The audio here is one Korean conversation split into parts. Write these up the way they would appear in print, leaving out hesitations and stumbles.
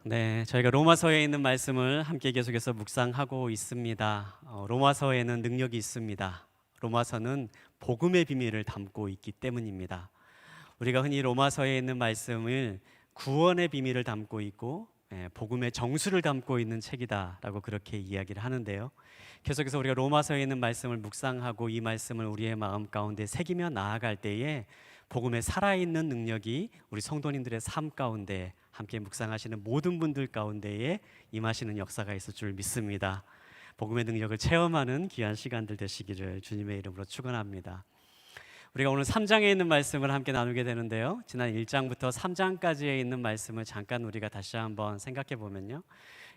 네, 저희가 로마서에 있는 말씀을 함께 계속해서 묵상하고 있습니다. 로마서에는 능력이 있습니다. 로마서는 복음의 비밀을 담고 있기 때문입니다. 우리가 흔히 로마서에 있는 말씀을 구원의 비밀을 담고 있고 복음의 정수를 담고 있는 책이다라고 그렇게 이야기를 하는데요. 계속해서 우리가 로마서에 있는 말씀을 묵상하고 이 말씀을 우리의 마음 가운데 새기며 나아갈 때에 복음의 살아있는 능력이 우리 성도님들의 삶 가운데 함께 묵상하시는 모든 분들 가운데에 임하시는 역사가 있을 줄 믿습니다. 복음의 능력을 체험하는 귀한 시간들 되시기를 주님의 이름으로 축원합니다. 우리가 오늘 3장에 있는 말씀을 함께 나누게 되는데요. 지난 1장부터 3장까지에 있는 말씀을 잠깐 우리가 다시 한번 생각해 보면요.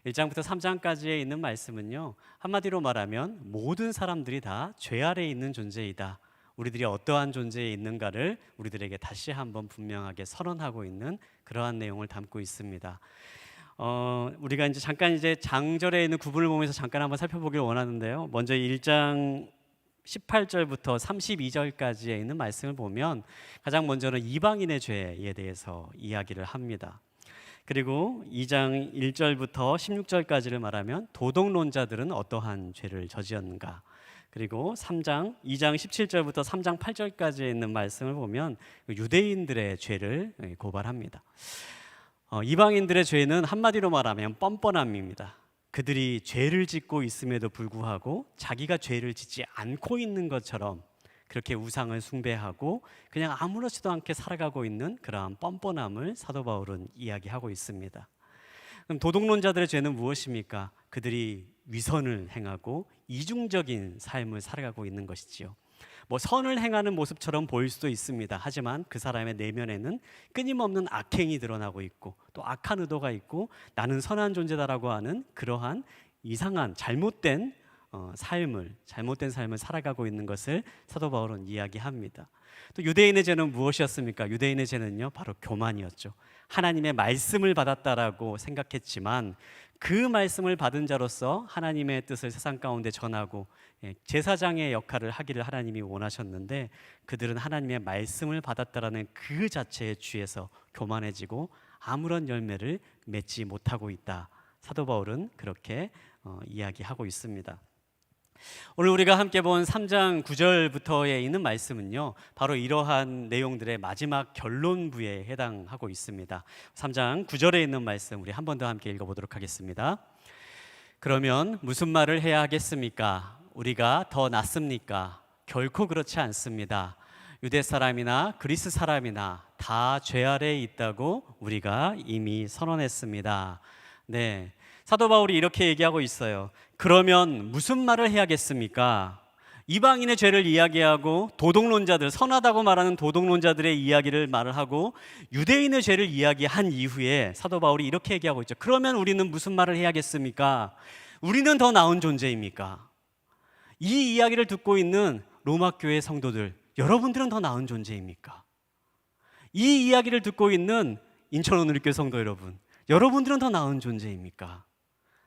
1장부터 3장까지에 있는 말씀은요. 한마디로 말하면 모든 사람들이 다 죄 아래에 있는 존재이다. 우리들이 어떠한 존재에 있는가를 우리들에게 다시 한번 분명하게 선언하고 있는 그러한 내용을 담고 있습니다. 우리가 이제 잠깐 장절에 있는 구분을 보면서 잠깐 한번 살펴보길 원하는데요. 먼저 1장 18절부터 32절까지에 있는 말씀을 보면 가장 먼저는 이방인의 죄에 대해서 이야기를 합니다. 그리고 2장 1절부터 16절까지를 말하면 도덕론자들은 어떠한 죄를 저지었는가. 그리고 2장 17절부터 3장 8절까지에 있는 말씀을 보면 유대인들의 죄를 고발합니다. 이방인들의 죄는 한마디로 말하면 뻔뻔함입니다. 그들이 죄를 짓고 있음에도 불구하고 자기가 죄를 짓지 않고 있는 것처럼 그렇게 우상을 숭배하고 그냥 아무렇지도 않게 살아가고 있는 그러한 뻔뻔함을 사도 바울은 이야기하고 있습니다. 그럼 도덕론자들의 죄는 무엇입니까? 그들이 위선을 행하고 이중적인 삶을 살아가고 있는 것이지요. 선을 행하는 모습처럼 보일 수도 있습니다. 하지만 그 사람의 내면에는 끊임없는 악행이 드러나고 있고 또 악한 의도가 있고 나는 선한 존재다라고 하는 그러한 이상한 잘못된 삶을 살아가고 있는 것을 사도 바울은 이야기합니다. 또 유대인의 죄는 무엇이었습니까? 유대인의 죄는요, 바로 교만이었죠. 하나님의 말씀을 받았다라고 생각했지만 그 말씀을 받은 자로서 하나님의 뜻을 세상 가운데 전하고 제사장의 역할을 하기를 하나님이 원하셨는데 그들은 하나님의 말씀을 받았다라는 그 자체에 취해서 교만해지고 아무런 열매를 맺지 못하고 있다. 사도 바울은 그렇게 이야기하고 있습니다. 오늘 우리가 함께 본 3장 9절부터에 있는 말씀은요, 바로 이러한 내용들의 마지막 결론부에 해당하고 있습니다. 3장 9절에 있는 말씀 우리 한 번 더 함께 읽어보도록 하겠습니다. 그러면 무슨 말을 해야 하겠습니까? 우리가 더 낫습니까? 결코 그렇지 않습니다. 유대 사람이나 그리스 사람이나 다 죄 아래에 있다고 우리가 이미 선언했습니다. 네, 사도 바울이 이렇게 얘기하고 있어요. 그러면 무슨 말을 해야겠습니까? 이방인의 죄를 이야기하고 도덕론자들, 선하다고 말하는 도덕론자들의 이야기를 말을 하고 유대인의 죄를 이야기한 이후에 사도 바울이 이렇게 얘기하고 있죠. 그러면 우리는 무슨 말을 해야겠습니까? 우리는 더 나은 존재입니까? 이 이야기를 듣고 있는 로마 교회 성도들, 여러분들은 더 나은 존재입니까? 이 이야기를 듣고 있는 인천오늘교회 성도 여러분, 여러분들은 더 나은 존재입니까?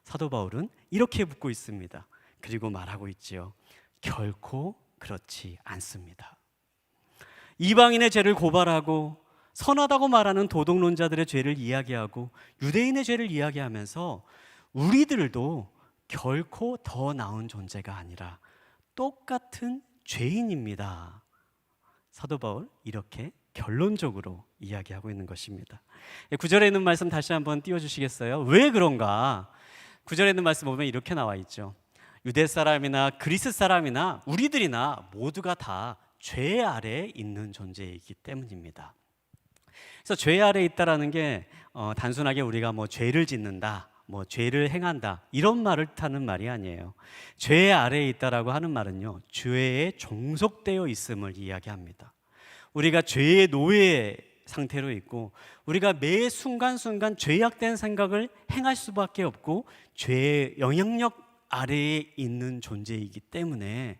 사도 바울은 이렇게 묻고 있습니다. 그리고 말하고 있지요. 결코 그렇지 않습니다. 이방인의 죄를 고발하고 선하다고 말하는 도덕론자들의 죄를 이야기하고 유대인의 죄를 이야기하면서 우리들도 결코 더 나은 존재가 아니라 똑같은 죄인입니다. 사도 바울 이렇게 결론적으로 이야기하고 있는 것입니다. 9절에 있는 말씀 다시 한번 띄워주시겠어요? 왜 그런가? 9절에 있는 말씀 보면 이렇게 나와 있죠. 유대 사람이나 그리스 사람이나 우리들이나 모두가 다 죄 아래에 있는 존재이기 때문입니다. 그래서 죄 아래에 있다라는 게 단순하게 우리가 죄를 짓는다, 죄를 행한다 이런 말을 뜻하는 말이 아니에요. 죄 아래에 있다라고 하는 말은요, 죄에 종속되어 있음을 이야기합니다. 우리가 죄의 노예 상태로 있고 우리가 매 순간순간 죄악된 생각을 행할 수밖에 없고 죄의 영향력 아래에 있는 존재이기 때문에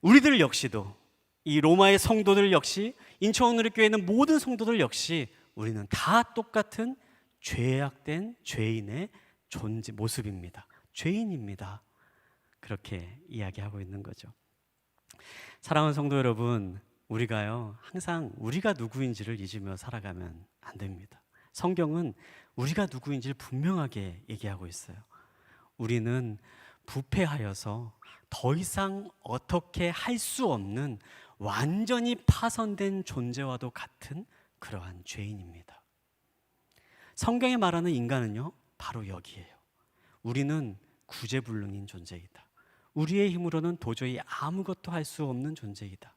우리들 역시도 이 로마의 성도들 역시 인천오늘교회 있는 모든 성도들 역시 우리는 다 똑같은 죄악된 죄인의 존재 모습입니다. 죄인입니다. 그렇게 이야기하고 있는 거죠. 사랑하는 성도 여러분, 우리가요 항상 우리가 누구인지를 잊으며 살아가면 안 됩니다. 성경은 우리가 누구인지를 분명하게 얘기하고 있어요. 우리는 부패하여서 더 이상 어떻게 할 수 없는 완전히 파손된 존재와도 같은 그러한 죄인입니다. 성경에 말하는 인간은요, 바로 여기에요. 우리는 구제불능인 존재이다. 우리의 힘으로는 도저히 아무것도 할 수 없는 존재이다.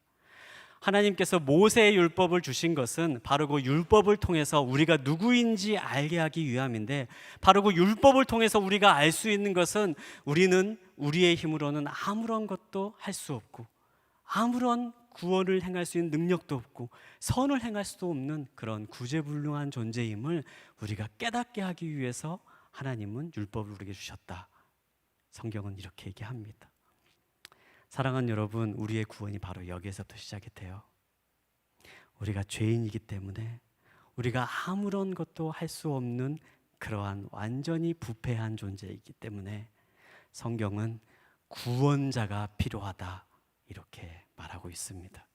하나님께서 모세의 율법을 주신 것은 바로 그 율법을 통해서 우리가 누구인지 알게 하기 위함인데, 바로 그 율법을 통해서 우리가 알 수 있는 것은 우리는 우리의 힘으로는 아무런 것도 할 수 없고 아무런 구원을 행할 수 있는 능력도 없고 선을 행할 수도 없는 그런 구제불능한 존재임을 우리가 깨닫게 하기 위해서 하나님은 율법을 우리에게 주셨다. 성경은 이렇게 얘기합니다. 사랑하는 여러분, 우리의 구원이 바로 여기에서부터 시작이 돼요. 우리가 죄인이기 때문에 우리가 아무런 것도 할 수 없는 그러한 완전히 부패한 존재이기 때문에 성경은 구원자가 필요하다 이렇게 말하고 있습니다.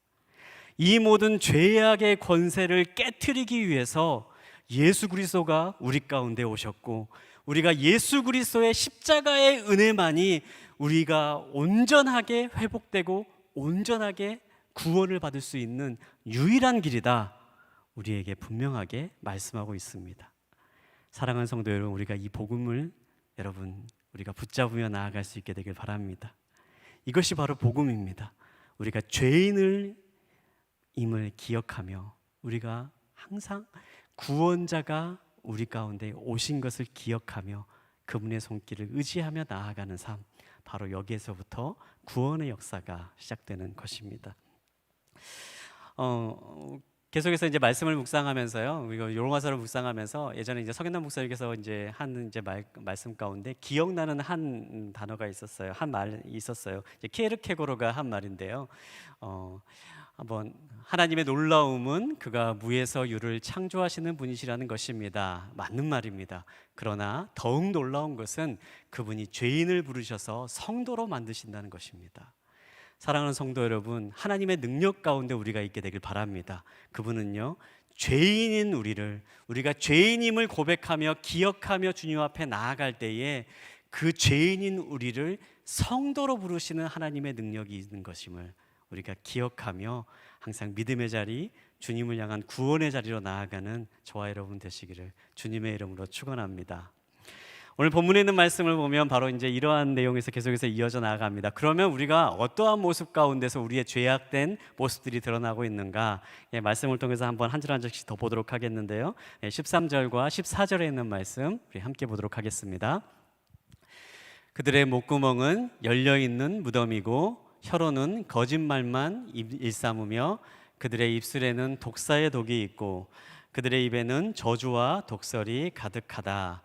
이 모든 죄악의 권세를 깨트리기 위해서 예수 그리스도가 우리 가운데 오셨고, 우리가 예수 그리스도의 십자가의 은혜만이 우리가 온전하게 회복되고 온전하게 구원을 받을 수 있는 유일한 길이다, 우리에게 분명하게 말씀하고 있습니다. 사랑하는 성도 여러분, 우리가 이 복음을 우리가 붙잡으며 나아갈 수 있게 되길 바랍니다. 이것이 바로 복음입니다. 우리가 죄인을 임을 기억하며 우리가 항상 구원자가 우리 가운데 오신 것을 기억하며 그분의 손길을 의지하며 나아가는 삶, 바로 여기에서부터 구원의 역사가 시작되는 것입니다. 계속해서 이제 말씀을 묵상하면서요, 우리가 로마서를 묵상하면서 예전에 이제 석연남 목사님께서 이제 한 이제 말씀 가운데 기억나는 한 단어가 있었어요. 한 말이 있었어요. 이제 키에르케고르가 한 말인데요. 한번 하나님의 놀라움은 그가 무에서 유를 창조하시는 분이시라는 것입니다. 맞는 말입니다. 그러나 더욱 놀라운 것은 그분이 죄인을 부르셔서 성도로 만드신다는 것입니다. 사랑하는 성도 여러분, 하나님의 능력 가운데 우리가 있게 되길 바랍니다. 그분은요, 죄인인 우리가 죄인임을 고백하며 기억하며 주님 앞에 나아갈 때에 그 죄인인 우리를 성도로 부르시는 하나님의 능력이 있는 것임을 우리가 기억하며 항상 믿음의 자리, 주님을 향한 구원의 자리로 나아가는 저와 여러분 되시기를 주님의 이름으로 축원합니다. 오늘 본문에 있는 말씀을 보면 바로 이제 이러한 내용에서 계속해서 이어져 나아갑니다. 그러면 우리가 어떠한 모습 가운데서 우리의 죄악된 모습들이 드러나고 있는가? 말씀을 통해서 한번 한 절 한 절씩 더 보도록 하겠는데요. 13절과 14절에 있는 말씀 우리 함께 보도록 하겠습니다. 그들의 목구멍은 열려있는 무덤이고 혀로는 거짓말만 일삼으며 그들의 입술에는 독사의 독이 있고 그들의 입에는 저주와 독설이 가득하다.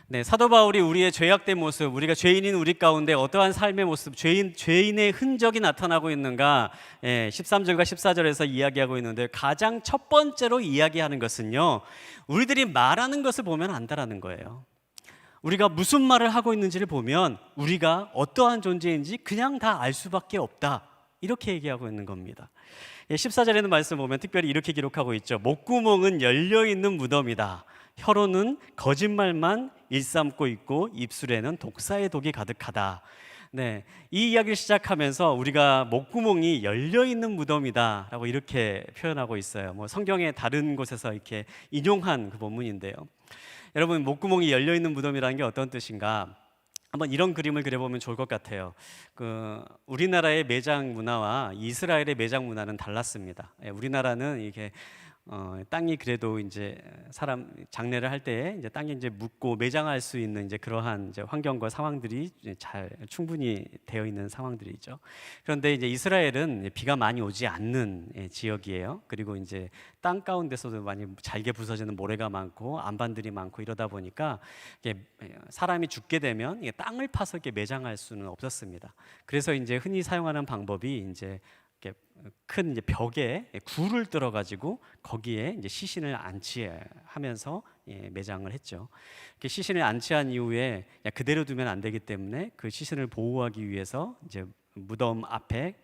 네, 사도 바울이 우리의 죄악된 모습, 우리가 죄인인 우리 가운데 어떠한 삶의 모습, 죄인의 흔적이 나타나고 있는가, 13절과 14절에서 이야기하고 있는데, 가장 첫 번째로 이야기하는 것은요, 우리들이 말하는 것을 보면 안다라는 거예요. 우리가 무슨 말을 하고 있는지를 보면 우리가 어떠한 존재인지 그냥 다 알 수밖에 없다, 이렇게 얘기하고 있는 겁니다. 14절에는 말씀 보면 특별히 이렇게 기록하고 있죠. 목구멍은 열려있는 무덤이다. 혀로는 거짓말만 일삼고 있고 입술에는 독사의 독이 가득하다. 네, 이 이야기를 시작하면서 우리가 목구멍이 열려있는 무덤이다라고 이렇게 표현하고 있어요. 성경의 다른 곳에서 이렇게 인용한 그 본문인데요. 여러분, 목구멍이 열려있는 무덤이라는 게 어떤 뜻인가? 한번 이런 그림을 그려보면 좋을 것 같아요. 우리나라의 매장 문화와 이스라엘의 매장 문화는 달랐습니다. 우리나라는 이렇게 땅이 그래도 이제 사람 장례를 할 때 이제 땅에 이제 묻고 매장할 수 있는 이제 그러한 이제 환경과 상황들이 잘 충분히 되어 있는 상황들이죠. 그런데 이제 이스라엘은 비가 많이 오지 않는 지역이에요. 그리고 이제 땅 가운데서도 많이 잘게 부서지는 모래가 많고 안반들이 많고 이러다 보니까 사람이 죽게 되면 땅을 파서 이렇게 매장할 수는 없었습니다. 그래서 이제 흔히 사용하는 방법이 이제 큰 이제 벽에 굴을 뚫어 가지고 거기에 이제 시신을 안치하면서 매장을 했죠. 시신을 안치한 이후에 그대로 두면 안 되기 때문에 그 시신을 보호하기 위해서 이제 무덤 앞에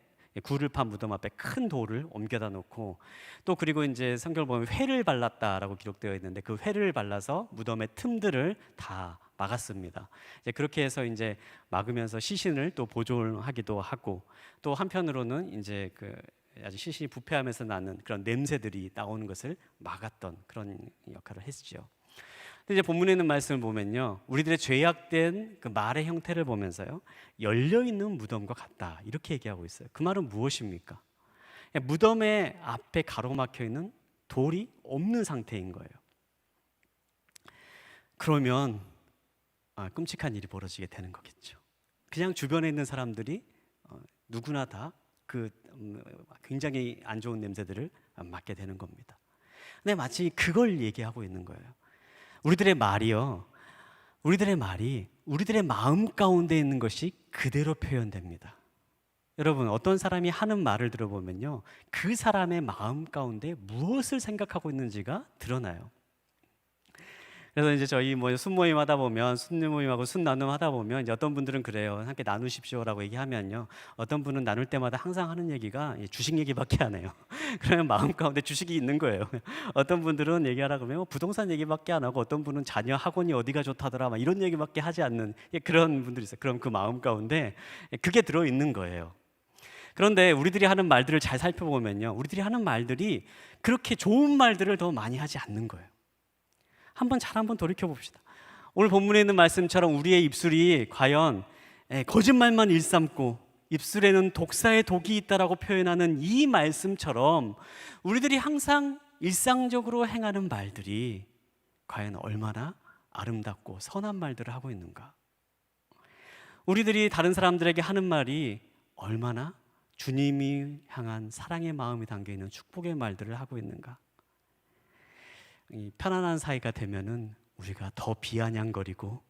굴을 판 무덤 앞에 큰 돌을 옮겨다 놓고, 또 그리고 이제 성경을 보면 회를 발랐다라고 기록되어 있는데 그 회를 발라서 무덤의 틈들을 다 막았습니다. 이제 그렇게 해서 이제 막으면서 시신을 또 보존하기도 하고, 또 한편으로는 이제 그 아주 시신이 부패하면서 나는 그런 냄새들이 나오는 것을 막았던 그런 역할을 했죠. 근데 이제 본문에 있는 말씀을 보면요, 우리들의 죄악된 그 말의 형태를 보면서요, 열려 있는 무덤과 같다 이렇게 얘기하고 있어요. 그 말은 무엇입니까? 무덤의 앞에 가로막혀 있는 돌이 없는 상태인 거예요. 그러면 끔찍한 일이 벌어지게 되는 거겠죠. 그냥 주변에 있는 사람들이 누구나 다 그 굉장히 안 좋은 냄새들을 맡게 되는 겁니다. 근데 마치 그걸 얘기하고 있는 거예요. 우리들의 말이요, 우리들의 말이 우리들의 마음 가운데 있는 것이 그대로 표현됩니다. 여러분, 어떤 사람이 하는 말을 들어보면요, 그 사람의 마음 가운데 무엇을 생각하고 있는지가 드러나요. 그래서 이제 저희 뭐 순모임 하다 보면, 순모임하고 순나눔 하다 보면 이제 어떤 분들은 그래요. 함께 나누십시오라고 얘기하면요, 어떤 분은 나눌 때마다 항상 하는 얘기가 주식 얘기밖에 안 해요. 그러면 마음 가운데 주식이 있는 거예요. 어떤 분들은 얘기하라 그러면 부동산 얘기밖에 안 하고, 어떤 분은 자녀 학원이 어디가 좋다더라 막 이런 얘기밖에 하지 않는 그런 분들이 있어요. 그럼 그 마음 가운데 그게 들어 있는 거예요. 그런데 우리들이 하는 말들을 잘 살펴보면요, 우리들이 하는 말들이 그렇게 좋은 말들을 더 많이 하지 않는 거예요. 한번 돌이켜 봅시다. 오늘 본문에 있는 말씀처럼 우리의 입술이 과연 거짓말만 일삼고 입술에는 독사의 독이 있다라고 표현하는 이 말씀처럼 우리들이 항상 일상적으로 행하는 말들이 과연 얼마나 아름답고 선한 말들을 하고 있는가? 우리들이 다른 사람들에게 하는 말이 얼마나 주님이 향한 사랑의 마음이 담겨있는 축복의 말들을 하고 있는가? 이 편안한 사이가 되면은 우리가 더 비아냥거리고,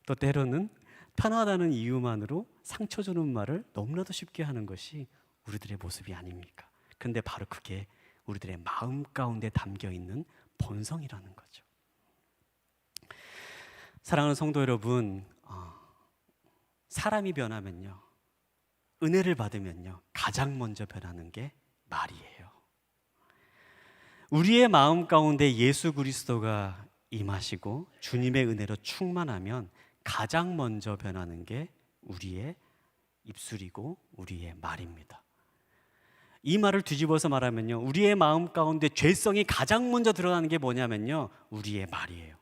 또 때로는 편하다는 이유만으로 상처 주는 말을 너무나도 쉽게 하는 것이 우리들의 모습이 아닙니까? 그런데 바로 그게 우리들의 마음 가운데 담겨 있는 본성이라는 거죠. 사랑하는 성도 여러분, 사람이 변하면요, 은혜를 받으면요, 가장 먼저 변하는 게 말이에요. 우리의 마음 가운데 예수 그리스도가 임하시고 주님의 은혜로 충만하면 가장 먼저 변하는 게 우리의 입술이고 우리의 말입니다. 이 말을 뒤집어서 말하면요, 우리의 마음 가운데 죄성이 가장 먼저 드러나는 게 뭐냐면요, 우리의 말이에요.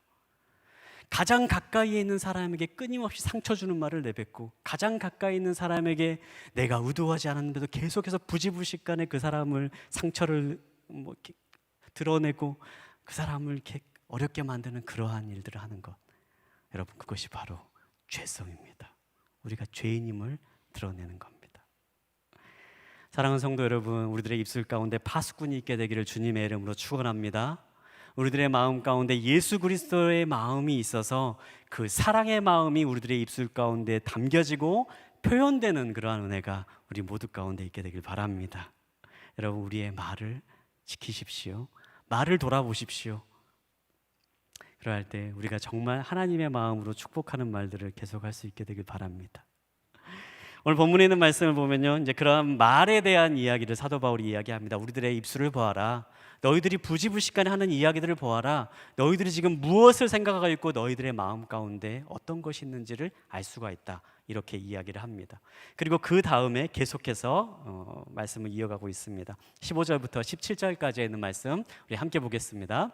가장 가까이에 있는 사람에게 끊임없이 상처 주는 말을 내뱉고, 가장 가까이 있는 사람에게 내가 의도하지 않았는데도 계속해서 부지불식간에 그 사람을 상처를 드러내고 그 사람을 이렇게 어렵게 만드는 그러한 일들을 하는 것, 여러분, 그것이 바로 죄성입니다. 우리가 죄인임을 드러내는 겁니다. 사랑하는 성도 여러분, 우리들의 입술 가운데 파수꾼이 있게 되기를 주님의 이름으로 축원합니다. 우리들의 마음 가운데 예수 그리스도의 마음이 있어서 그 사랑의 마음이 우리들의 입술 가운데 담겨지고 표현되는 그러한 은혜가 우리 모두 가운데 있게 되길 바랍니다. 여러분, 우리의 말을 지키십시오. 말을 돌아보십시오. 그럴 때 우리가 정말 하나님의 마음으로 축복하는 말들을 계속할 수 있게 되길 바랍니다. 오늘 본문에 있는 말씀을 보면요, 이제 그런 말에 대한 이야기를 사도 바울이 이야기합니다. 우리들의 입술을 보아라. 너희들이 부지불식간에 하는 이야기들을 보아라. 너희들이 지금 무엇을 생각하고 있고 너희들의 마음 가운데 어떤 것이 있는지를 알 수가 있다. 이렇게 이야기를 합니다. 그리고 그 다음에 계속해서 말씀을 이어가고 있습니다. 15절부터 17절까지 있는 말씀 우리 함께 보겠습니다.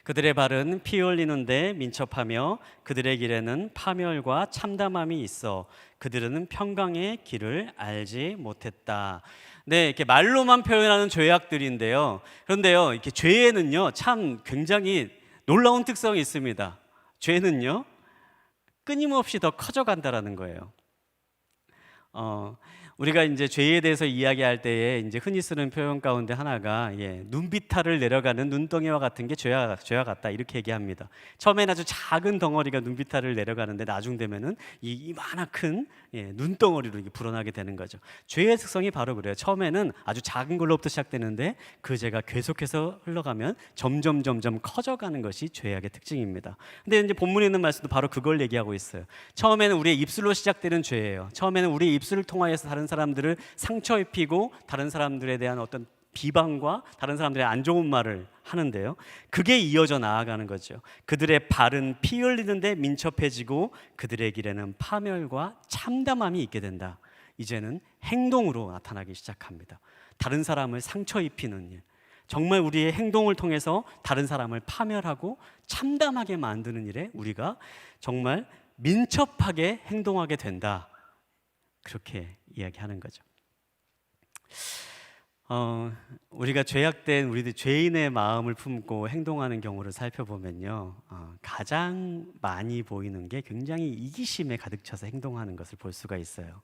그들의 발은 피 흘리는데 민첩하며 그들의 길에는 파멸과 참담함이 있어 그들은 평강의 길을 알지 못했다. 네, 이렇게 말로만 표현하는 죄악들인데요. 그런데요, 이렇게 죄에는요, 참 굉장히 놀라운 특성이 있습니다. 죄는요, 끊임없이 더 커져간다라는 거예요. 우리가 이제 죄에 대해서 이야기할 때에 이제 흔히 쓰는 표현 가운데 하나가 눈비탈을 내려가는 눈덩이와 같은 게 죄와 같다 이렇게 얘기합니다. 처음에는 아주 작은 덩어리가 눈비탈을 내려가는데 나중 되면은 이만한 큰 눈덩어리로 이게 불어나게 되는 거죠. 죄의 특성이 바로 그래요. 처음에는 아주 작은 걸로부터 시작되는데 그 죄가 계속해서 흘러가면 점점 커져가는 것이 죄악의 특징입니다. 근데 이제 본문에 있는 말씀도 바로 그걸 얘기하고 있어요. 처음에는 우리의 입술로 시작되는 죄예요. 처음에는 우리의 입술을 통하여서 다른 사람들을 상처 입히고 다른 사람들에 대한 어떤 비방과 다른 사람들의 안 좋은 말을 하는데요. 그게 이어져 나아가는 거죠. 그들의 발은 피 흘리는데 민첩해지고 그들의 길에는 파멸과 참담함이 있게 된다. 이제는 행동으로 나타나기 시작합니다. 다른 사람을 상처 입히는 일, 정말 우리의 행동을 통해서 다른 사람을 파멸하고 참담하게 만드는 일에 우리가 정말 민첩하게 행동하게 된다. 그렇게 이야기하는 거죠. 우리가 죄악된 우리들 죄인의 마음을 품고 행동하는 경우를 살펴보면요, 가장 많이 보이는 게 굉장히 이기심에 가득 차서 행동하는 것을 볼 수가 있어요.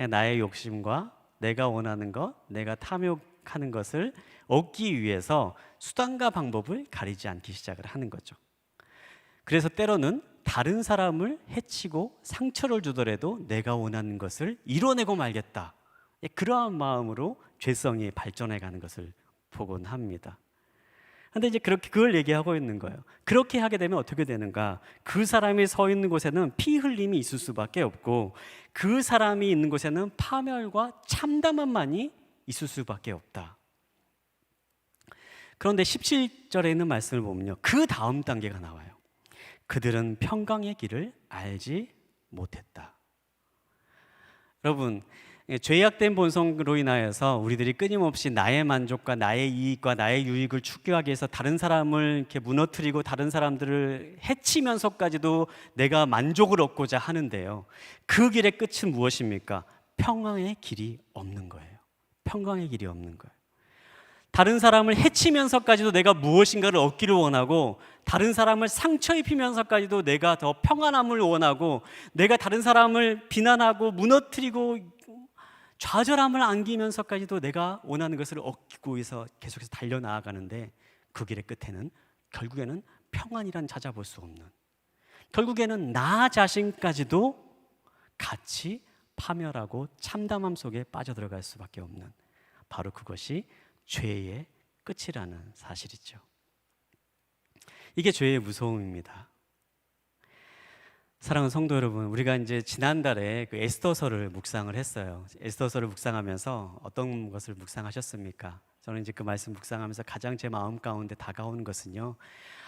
나의 욕심과 내가 원하는 것, 내가 탐욕하는 것을 얻기 위해서 수단과 방법을 가리지 않기 시작을 하는 거죠. 그래서 때로는 다른 사람을 해치고 상처를 주더라도 내가 원하는 것을 이뤄내고 말겠다. 그러한 마음으로 죄성이 발전해 가는 것을 보곤 합니다. 그런데 이제 그걸 얘기하고 있는 거예요. 그렇게 하게 되면 어떻게 되는가? 그 사람이 서 있는 곳에는 피 흘림이 있을 수밖에 없고 그 사람이 있는 곳에는 파멸과 참담함만이 있을 수밖에 없다. 그런데 17절에 있는 말씀을 보면요, 그 다음 단계가 나와요. 그들은 평강의 길을 알지 못했다. 여러분, 죄악된 본성으로 인하여서 우리들이 끊임없이 나의 만족과 나의 이익과 나의 유익을 추구하기 위해서 다른 사람을 이렇게 무너뜨리고 다른 사람들을 해치면서까지도 내가 만족을 얻고자 하는데요, 그 길의 끝은 무엇입니까? 평강의 길이 없는 거예요. 평강의 길이 없는 거예요. 다른 사람을 해치면서까지도 내가 무엇인가를 얻기를 원하고 다른 사람을 상처 입히면서까지도 내가 더 평안함을 원하고 내가 다른 사람을 비난하고 무너뜨리고 좌절함을 안기면서까지도 내가 원하는 것을 얻기 위해서 계속해서 달려나아가는데 그 길의 끝에는 결국에는 평안이란 찾아볼 수 없는, 결국에는 나 자신까지도 같이 파멸하고 참담함 속에 빠져들어갈 수밖에 없는, 바로 그것이 죄의 끝이라는 사실이죠. 이게 죄의 무서움입니다. 사랑하는 성도 여러분, 우리가 이제 지난달에 그 에스더서를 묵상을 했어요. 에스더서를 묵상하면서 어떤 것을 묵상하셨습니까? 저는 이제 그 말씀 묵상하면서 가장 제 마음 가운데 다가오는 것은요,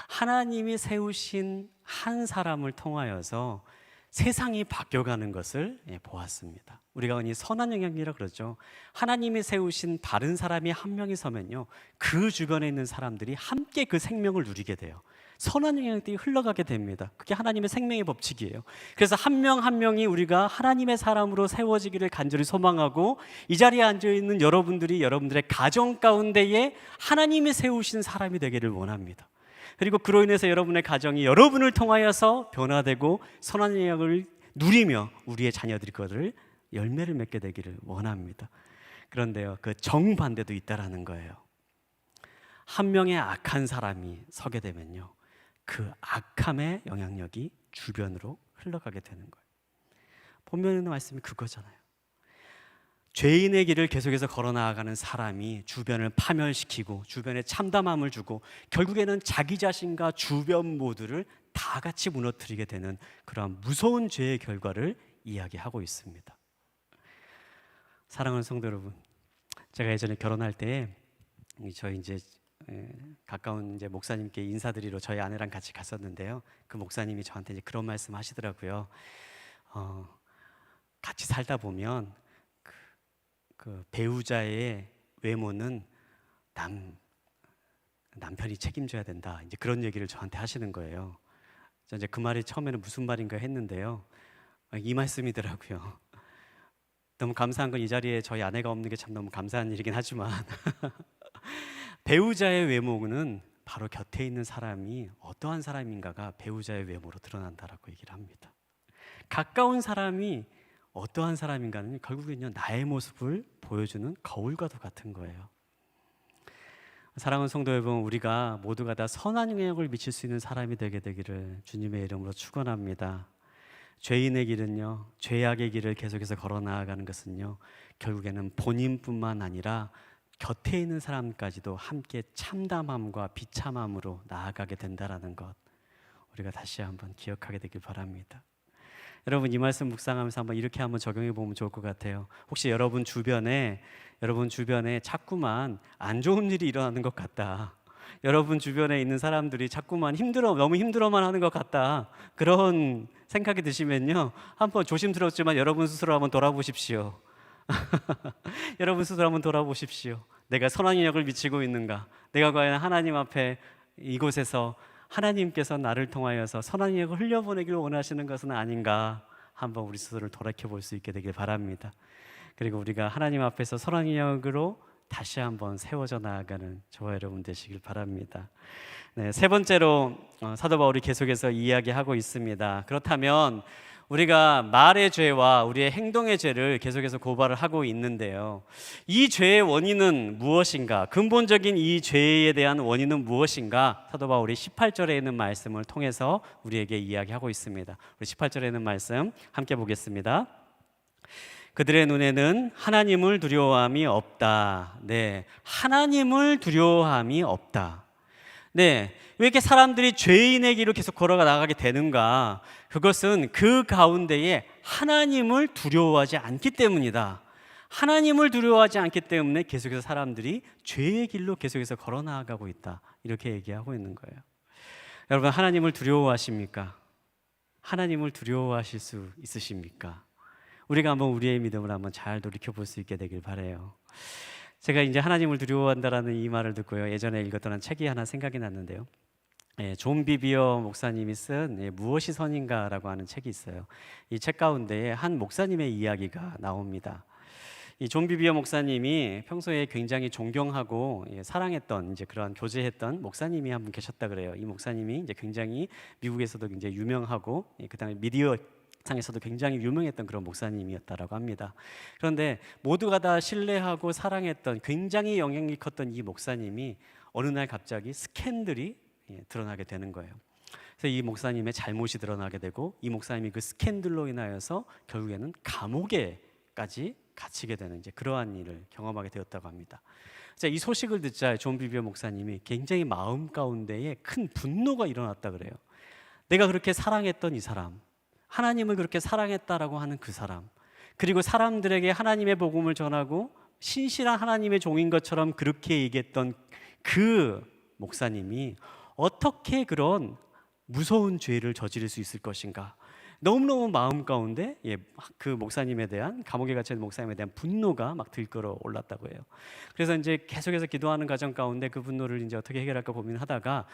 하나님이 세우신 한 사람을 통하여서 세상이 바뀌어가는 것을 보았습니다. 우리가 흔히 선한 영향이라 그러죠. 하나님이 세우신 다른 사람이 한 명이 서면요, 그 주변에 있는 사람들이 함께 그 생명을 누리게 돼요. 선한 영향들이 흘러가게 됩니다. 그게 하나님의 생명의 법칙이에요. 그래서 한 명 한 명이 우리가 하나님의 사람으로 세워지기를 간절히 소망하고, 이 자리에 앉아있는 여러분들이 여러분들의 가정 가운데에 하나님이 세우신 사람이 되기를 원합니다. 그리고 그로 인해서 여러분의 가정이 여러분을 통하여서 변화되고 선한 영향을 누리며 우리의 자녀들이 그것을 열매를 맺게 되기를 원합니다. 그런데요, 그 정반대도 있다라는 거예요. 한 명의 악한 사람이 서게 되면요, 그 악함의 영향력이 주변으로 흘러가게 되는 거예요. 본문에 있는 말씀이 그거잖아요. 죄인의 길을 계속해서 걸어나가는 사람이 주변을 파멸시키고 주변에 참담함을 주고 결국에는 자기 자신과 주변 모두를 다 같이 무너뜨리게 되는 그러한 무서운 죄의 결과를 이야기하고 있습니다. 사랑하는 성도 여러분, 제가 예전에 결혼할 때 저희 이제 가까운 이제 목사님께 인사드리러 저희 아내랑 같이 갔었는데요, 그 목사님이 저한테 이제 그런 말씀 하시더라고요. 같이 살다 보면 그 배우자의 외모는 남편이 책임져야 된다, 이제 그런 얘기를 저한테 하시는 거예요. 저 이제 그 말이 처음에는 무슨 말인가 했는데요, 이 말씀이더라고요. 너무 감사한 건 이 자리에 저희 아내가 없는 게 참 너무 감사한 일이긴 하지만 배우자의 외모는 바로 곁에 있는 사람이 어떠한 사람인가가 배우자의 외모로 드러난다라고 얘기를 합니다. 가까운 사람이 어떠한 사람인가는 결국엔요, 나의 모습을 보여주는 거울과도 같은 거예요. 사랑하는 성도 여러분, 우리가 모두가 다 선한 영향을 미칠 수 있는 사람이 되게 되기를 주님의 이름으로 축원합니다. 죄인의 길은요, 죄악의 길을 계속해서 걸어 나아가는 것은요, 결국에는 본인뿐만 아니라 곁에 있는 사람까지도 함께 참담함과 비참함으로 나아가게 된다라는 것, 우리가 다시 한번 기억하게 되길 바랍니다. 여러분 이 말씀 묵상하면서 한번 적용해 보면 좋을 것 같아요. 혹시 여러분 주변에 자꾸만 안 좋은 일이 일어나는 것 같다. 여러분 주변에 있는 사람들이 자꾸만 너무 힘들어만 하는 것 같다. 그런 생각이 드시면요. 한번 조심스럽지만 여러분 스스로 한번 돌아보십시오. 여러분 스스로 한번 돌아보십시오. 내가 선한 영향을 미치고 있는가? 내가 과연 하나님 앞에 이곳에서 하나님께서 나를 통하여서 선한 영향을 흘려보내기를 원하시는 것은 아닌가? 한번 우리 스스로를 돌이켜 볼 수 있게 되길 바랍니다. 그리고 우리가 하나님 앞에서 선한 영향으로 다시 한번 세워져 나아가는 저와 여러분 되시길 바랍니다. 네, 세 번째로 사도 바울이 계속해서 이야기하고 있습니다. 그렇다면 우리가 말의 죄와 우리의 행동의 죄를 계속해서 고발을 하고 있는데요. 이 죄의 원인은 무엇인가? 근본적인 이 죄에 대한 원인은 무엇인가? 사도 바울이 18절에 있는 말씀을 통해서 우리에게 이야기하고 있습니다. 우리 18절에 있는 말씀 함께 보겠습니다. 그들의 눈에는 하나님을 두려워함이 없다. 네, 하나님을 두려워함이 없다. 네, 왜 이렇게 사람들이 죄인의 길로 계속 걸어가 나가게 되는가? 그것은 그 가운데에 하나님을 두려워하지 않기 때문이다. 하나님을 두려워하지 않기 때문에 계속해서 사람들이 죄의 길로 계속해서 걸어 나가고 있다. 이렇게 얘기하고 있는 거예요. 여러분, 하나님을 두려워하십니까? 하나님을 두려워하실 수 있으십니까? 우리가 한번 우리의 믿음을 한번 잘 돌이켜볼 수 있게 되길 바라요. 제가 이제 하나님을 두려워한다라는 이 말을 듣고요, 예전에 읽었던 책이 하나 생각이 났는데요. 존 비비어 목사님이 쓴 무엇이 선인가라고 하는 책이 있어요. 이 책 가운데 한 목사님의 이야기가 나옵니다. 이 존 비비어 목사님이 평소에 굉장히 존경하고 사랑했던 이제 그런 교제했던 목사님이 한 분 계셨다 그래요. 이 목사님이 이제 굉장히 미국에서도 굉장히 유명하고 그다음에 미디어 상에서도 굉장히 유명했던 그런 목사님이었다라고 합니다. 그런데 모두가 다 신뢰하고 사랑했던 굉장히 영향이 컸던 이 목사님이 어느 날 갑자기 스캔들이 드러나게 되는 거예요. 그래서 이 목사님의 잘못이 드러나게 되고 이 목사님이 그 스캔들로 인하여서 결국에는 감옥에까지 갇히게 되는 이제 그러한 일을 경험하게 되었다고 합니다. 자, 이 소식을 듣자 존 비비어 목사님이 굉장히 마음 가운데에 큰 분노가 일어났다 그래요. 내가 그렇게 사랑했던 이 사람, 하나님을 그렇게 사랑했다라고 하는 그 사람, 그리고 사람들에게 하나님의 복음을 전하고 신실한 하나님의 종인 것처럼 그렇게 얘기했던 그 목사님이 어떻게 그런 무서운 죄를 저지를 수 있을 것인가? 너무너무 마음 가운데 그 목사님에 대한, 감옥에 갇힌 목사님에 대한 분노가 막 들끓어 올랐다고 해요. 그래서 이제 계속해서 기도하는 과정 가운데 그 분노를 이제 어떻게 해결할까 고민하다가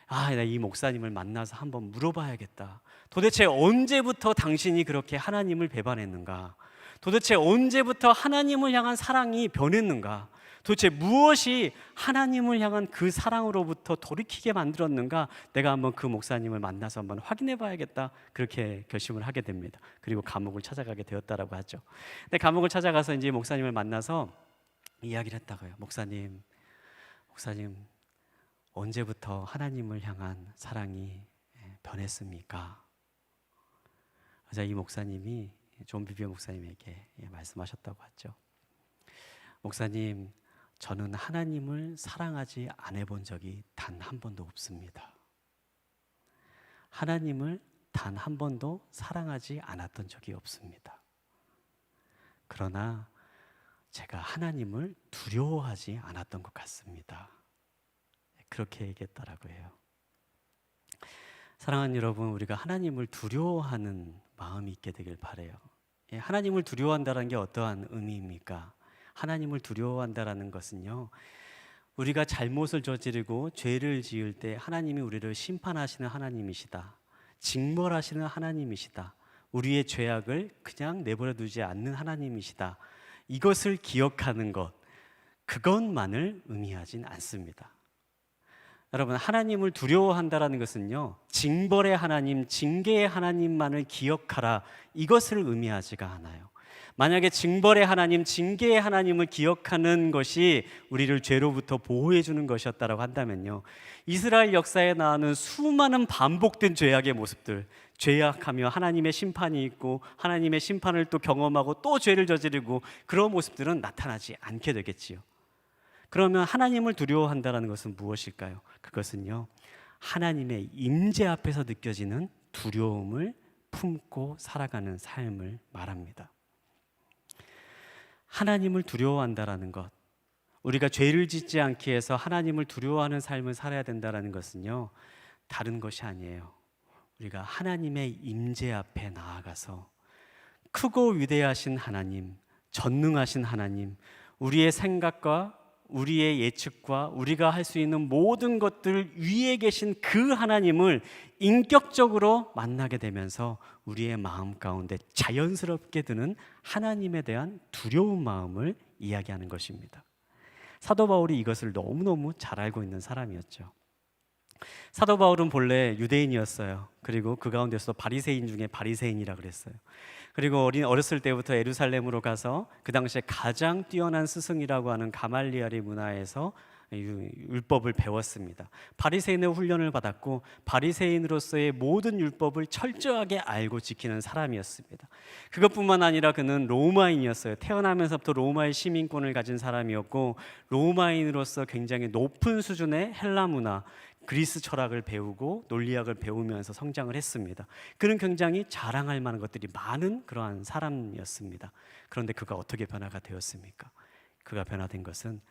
나 이 목사님을 만나서 한번 물어봐야겠다. 도대체 언제부터 당신이 그렇게 하나님을 배반했는가? 도대체 언제부터 하나님을 향한 사랑이 변했는가? 도대체 무엇이 하나님을 향한 그 사랑으로부터 돌이키게 만들었는가? 내가 한번 그 목사님을 만나서 한번 확인해 봐야겠다. 그렇게 결심을 하게 됩니다. 그리고 감옥을 찾아가게 되었다라고 하죠. 근데 감옥을 찾아가서 이제 목사님을 만나서 이야기를 했다고요. 목사님, 언제부터 하나님을 향한 사랑이 변했습니까? 그래서 이 목사님이 존 비비어 목사님에게 말씀하셨다고 하죠. 목사님, 저는 하나님을 사랑하지 않아 본 적이 단 한 번도 없습니다. 하나님을 단 한 번도 사랑하지 않았던 적이 없습니다. 그러나 제가 하나님을 두려워하지 않았던 것 같습니다. 그렇게 얘기했다라고 해요. 사랑하는 여러분, 우리가 하나님을 두려워하는 마음이 있게 되길 바라요. 하나님을 두려워한다는 게 어떠한 의미입니까? 하나님을 두려워한다는 것은요, 우리가 잘못을 저지르고 죄를 지을 때 하나님이 우리를 심판하시는 하나님이시다, 징벌하시는 하나님이시다, 우리의 죄악을 그냥 내버려 두지 않는 하나님이시다, 이것을 기억하는 것, 그것만을 의미하진 않습니다. 여러분, 하나님을 두려워한다는 것은요, 징벌의 하나님, 징계의 하나님만을 기억하라, 이것을 의미하지가 않아요. 만약에 징벌의 하나님, 징계의 하나님을 기억하는 것이 우리를 죄로부터 보호해 주는 것이었다고 한다면요, 이스라엘 역사에 나오는 수많은 반복된 죄악의 모습들, 죄악하며 하나님의 심판이 있고 하나님의 심판을 또 경험하고 또 죄를 저지르고 그런 모습들은 나타나지 않게 되겠지요. 그러면 하나님을 두려워한다는 것은 무엇일까요? 그것은요, 하나님의 임재 앞에서 느껴지는 두려움을 품고 살아가는 삶을 말합니다. 하나님을 두려워한다라는 것, 우리가 죄를 짓지 않기 위해서 하나님을 두려워하는 삶을 살아야 된다는 것은요, 다른 것이 아니에요. 우리가 하나님의 임재 앞에 나아가서 크고 위대하신 하나님, 전능하신 하나님, 우리의 생각과 우리의 예측과 우리가 할 수 있는 모든 것들 위에 계신 그 하나님을 인격적으로 만나게 되면서 우리의 마음 가운데 자연스럽게 드는 하나님에 대한 두려운 마음을 이야기하는 것입니다. 사도 바울이 이것을 너무너무 잘 알고 있는 사람이었죠. 사도 바울은 본래 유대인이었어요. 그리고 그 가운데서 바리새인 중에 바리새인이라 그랬어요. 그리고 어렸을 때부터 예루살렘으로 가서 그 당시에 가장 뛰어난 스승이라고 하는 가말리엘의 문화에서 율법을 배웠습니다. 바리새인의 훈련을 받았고 바리새인으로서의 모든 율법을 철저하게 알고 지키는 사람이었습니다. 그것뿐만 아니라 그는 로마인이었어요. 태어나면서부터 로마의 시민권을 가진 사람이었고 로마인으로서 굉장히 높은 수준의 헬라 문화, 그리스 철학을 배우고 논리학을 배우면서 성장을 했습니다. 그는 굉장히 자랑할 만한 것들이 많은 그러한 사람이었습니다. 그런데 그가 어떻게 변화가 되었습니까? 그가 변화된 것은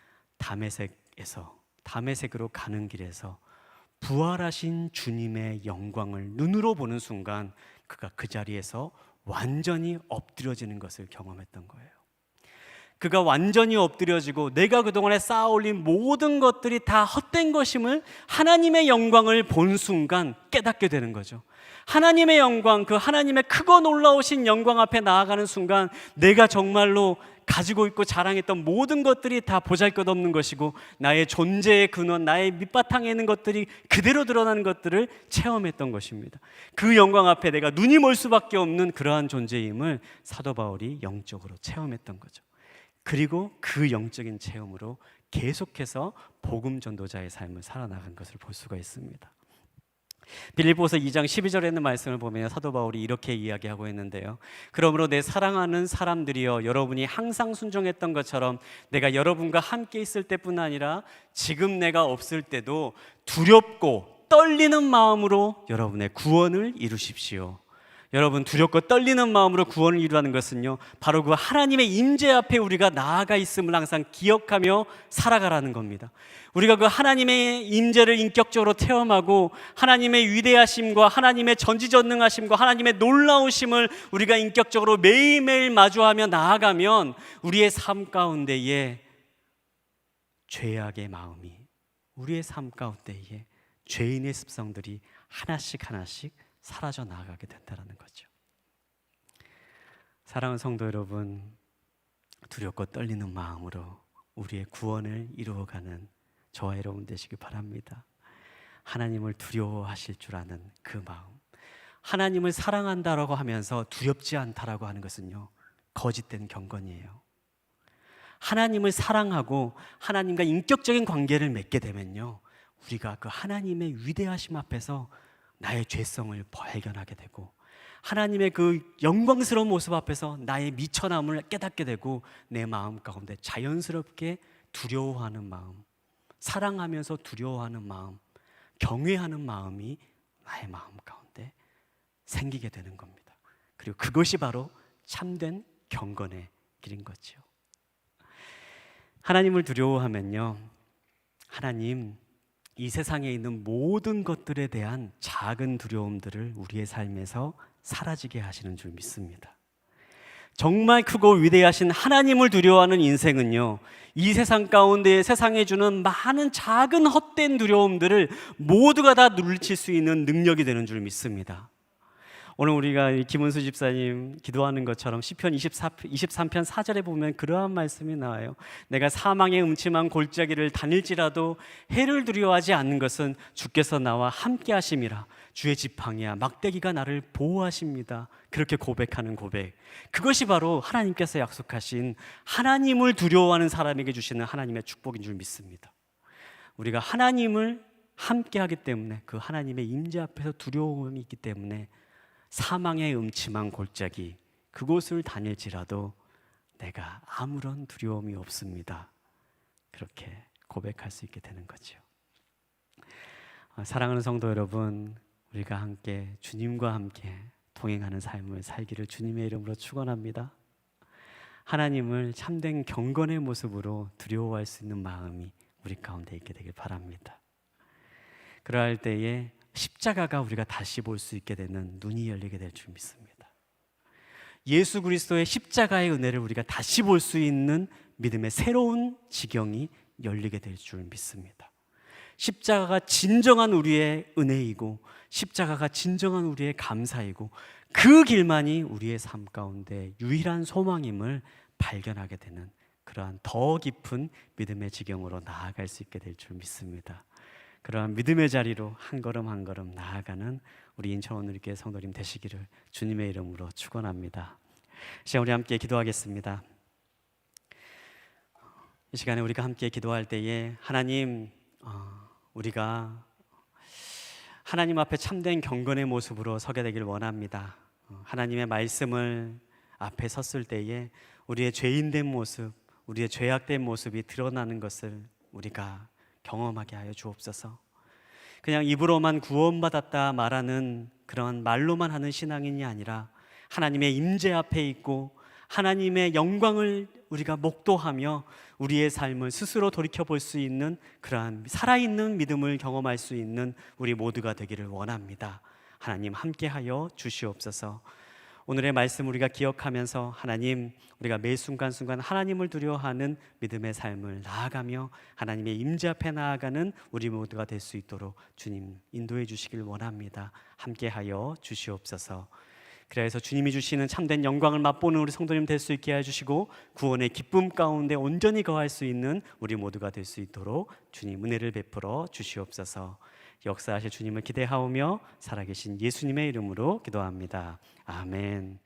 다메섹으로 가는 길에서 부활하신 주님의 영광을 눈으로 보는 순간 그가 그 자리에서 완전히 엎드려지는 것을 경험했던 거예요. 그가 완전히 엎드려지고 내가 그동안에 쌓아올린 모든 것들이 다 헛된 것임을, 하나님의 영광을 본 순간 깨닫게 되는 거죠. 하나님의 영광, 그 하나님의 크고 놀라우신 영광 앞에 나아가는 순간 내가 정말로 가지고 있고 자랑했던 모든 것들이 다 보잘것없는 것이고 나의 존재의 근원, 나의 밑바탕에 있는 것들이 그대로 드러나는 것들을 체험했던 것입니다. 그 영광 앞에 내가 눈이 멀 수밖에 없는 그러한 존재임을 사도 바울이 영적으로 체험했던 거죠. 그리고 그 영적인 체험으로 계속해서 복음 전도자의 삶을 살아나간 것을 볼 수가 있습니다. 빌립보서 2장 12절에 있는 말씀을 보면 사도 바울이 이렇게 이야기하고 있는데요. 그러므로 내 사랑하는 사람들이여, 여러분이 항상 순종했던 것처럼 내가 여러분과 함께 있을 때뿐 아니라 지금 내가 없을 때도 두렵고 떨리는 마음으로 여러분의 구원을 이루십시오. 여러분, 두렵고 떨리는 마음으로 구원을 이루라는 것은요, 바로 그 하나님의 임재 앞에 우리가 나아가 있음을 항상 기억하며 살아가라는 겁니다. 우리가 그 하나님의 임재를 인격적으로 체험하고 하나님의 위대하심과 하나님의 전지전능하심과 하나님의 놀라우심을 우리가 인격적으로 매일매일 마주하며 나아가면 우리의 삶 가운데에 죄악의 마음이, 우리의 삶 가운데에 죄인의 습성들이 하나씩 사라져 나가게 된다는 거죠. 사랑하는 성도 여러분, 두렵고 떨리는 마음으로 우리의 구원을 이루어가는 저와 여러분 되시기 바랍니다. 하나님을 두려워하실 줄 아는 그 마음, 하나님을 사랑한다라고 하면서 두렵지 않다라고 하는 것은요, 거짓된 경건이에요. 하나님을 사랑하고 하나님과 인격적인 관계를 맺게 되면요, 우리가 그 하나님의 위대하심 앞에서 나의 죄성을 발견하게 되고 하나님의 그 영광스러운 모습 앞에서 나의 미천함을 깨닫게 되고 내 마음 가운데 자연스럽게 두려워하는 마음, 사랑하면서 두려워하는 마음, 경외하는 마음이 나의 마음 가운데 생기게 되는 겁니다. 그리고 그것이 바로 참된 경건의 길인 거죠. 하나님을 두려워하면요, 하나님 이 세상에 있는 모든 것들에 대한 작은 두려움들을 우리의 삶에서 사라지게 하시는 줄 믿습니다. 정말 크고 위대하신 하나님을 두려워하는 인생은요, 이 세상 가운데 세상에 주는 많은 작은 헛된 두려움들을 모두가 다 물리칠 수 있는 능력이 되는 줄 믿습니다. 오늘 우리가 김은수 집사님 기도하는 것처럼 시편 23편 4절에 보면 그러한 말씀이 나와요. 내가 사망의 음침한 골짜기를 다닐지라도 해를 두려워하지 않는 것은 주께서 나와 함께 하심이라. 주의 지팡이야 막대기가 나를 보호하십니다. 그렇게 고백하는 고백, 그것이 바로 하나님께서 약속하신 하나님을 두려워하는 사람에게 주시는 하나님의 축복인 줄 믿습니다. 우리가 하나님을 함께 하기 때문에, 그 하나님의 임재 앞에서 두려움이 있기 때문에 사망의 음침한 골짜기 그곳을 다닐지라도 내가 아무런 두려움이 없습니다. 그렇게 고백할 수 있게 되는 거죠. 사랑하는 성도 여러분, 우리가 함께 주님과 함께 동행하는 삶을 살기를 주님의 이름으로 축원합니다. 하나님을 참된 경건의 모습으로 두려워할 수 있는 마음이 우리 가운데 있게 되길 바랍니다. 그러할 때에 십자가가 우리가 다시 볼 수 있게 되는 눈이 열리게 될 줄 믿습니다. 예수 그리스도의 십자가의 은혜를 우리가 다시 볼 수 있는 믿음의 새로운 지경이 열리게 될 줄 믿습니다. 십자가가 진정한 우리의 은혜이고 십자가가 진정한 우리의 감사이고 그 길만이 우리의 삶 가운데 유일한 소망임을 발견하게 되는 그러한 더 깊은 믿음의 지경으로 나아갈 수 있게 될 줄 믿습니다. 그러한 믿음의 자리로 한 걸음 한 걸음 나아가는 우리 인천원누리교회 성도님 되시기를 주님의 이름으로 축원합니다. 시간 우리 함께 기도하겠습니다. 이 시간에 우리가 함께 기도할 때에 하나님, 우리가 하나님 앞에 참된 경건의 모습으로 서게 되길 원합니다. 하나님의 말씀을 앞에 섰을 때에 우리의 죄인된 모습, 우리의 죄악된 모습이 드러나는 것을 우리가 경험하게 하여 주옵소서. 그냥 입으로만 구원받았다 말하는 그런 말로만 하는 신앙인이 아니라 하나님의 임재 앞에 있고 하나님의 영광을 우리가 목도하며 우리의 삶을 스스로 돌이켜볼 수 있는 그러한 살아있는 믿음을 경험할 수 있는 우리 모두가 되기를 원합니다. 하나님 함께하여 주시옵소서. 오늘의 말씀 우리가 기억하면서 하나님, 우리가 매 순간순간 하나님을 두려워하는 믿음의 삶을 나아가며 하나님의 임재 앞에 나아가는 우리 모두가 될 수 있도록 주님 인도해 주시길 원합니다. 함께하여 주시옵소서. 그래서 주님이 주시는 참된 영광을 맛보는 우리 성도님 될 수 있게 해주시고 구원의 기쁨 가운데 온전히 거할 수 있는 우리 모두가 될 수 있도록 주님 은혜를 베풀어 주시옵소서. 역사하실 주님을 기대하오며 살아계신 예수님의 이름으로 기도합니다. 아멘.